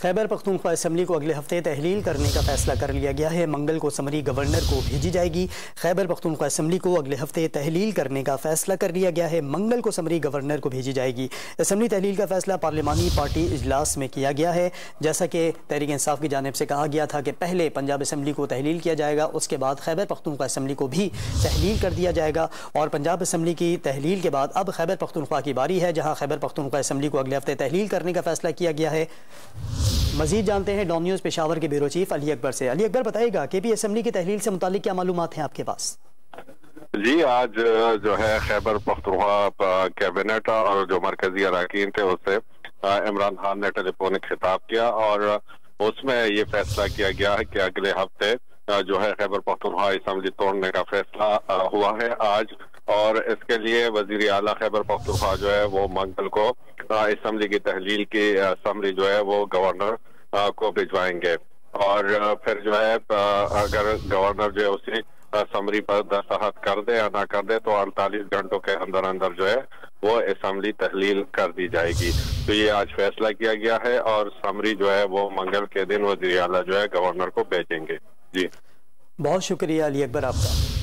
Khyber Pakhtunkhwa assembly کو اگلے ہفتے تحلیل کرنے کا فیصلہ کر لیا گیا ہے۔ منگل کو سمری گورنر کو بھیجی جائے گی۔ خیبر پختونخوا اسمبلی کو اگلے ہفتے تحلیل کرنے کا فیصلہ کر لیا گیا ہے۔ منگل کو سمری گورنر کو بھیجی جائے گی۔ اسمبلی تحلیل کا فیصلہ پارلیمانی پارٹی اجلاس میں کیا گیا ہے۔ جیسا کہ تحریک انصاف کی جانب سے کہا گیا تھا کہ پہلے پنجاب اسمبلی کو تحلیل کیا جائے گا، اس کے بعد خیبر پختونخوا اسمبلی کو بھی تحلیل کر دیا جائے گا، اور پنجاب اسمبلی کی تحلیل کے بعد اب خیبر پختونخوا کی باری ہے، جہاں خیبر پختونخوا اسمبلی کو اگلے ہفتے تحلیل کرنے کا فیصلہ کیا گیا ہے۔ مزید جانتے ہیں ڈان نیوز پشاور کے بیورو چیف علی اکبر سے۔ علی اکبر، بتائیے گا کہ پی اسمبلی کی تحلیل سے متعلق کیا معلومات ہیں آپ کے پاس؟ جی، آج جو ہے خیبر پختونخوا کیبنٹ اور جو مرکزی اراکین تھے اس سے عمران خان نے ٹیلی فونک خطاب کیا، اور اس میں یہ فیصلہ کیا گیا ہے کہ اگلے ہفتے جو ہے خیبر پختونخوا اسمبلی توڑنے کا فیصلہ ہوا ہے آج، اور اس کے لیے وزیر اعلیٰ خیبر پختونخوا جو ہے وہ منگل کو اسمبلی کی تحلیل کی سمری جو ہے وہ گورنر کو بھجوائیں گے، اور پھر جو ہے اگر گورنر جو ہے اسی سمری پر دستخط کر دے یا نہ کر دے تو 48 گھنٹوں کے اندر اندر جو ہے وہ اسمبلی تحلیل کر دی جائے گی۔ تو یہ آج فیصلہ کیا گیا ہے، اور سمری جو ہے وہ منگل کے دن وزیر اعلیٰ جو ہے گورنر کو بھیجیں گے۔ جی، بہت شکریہ علی اکبر آپ کا۔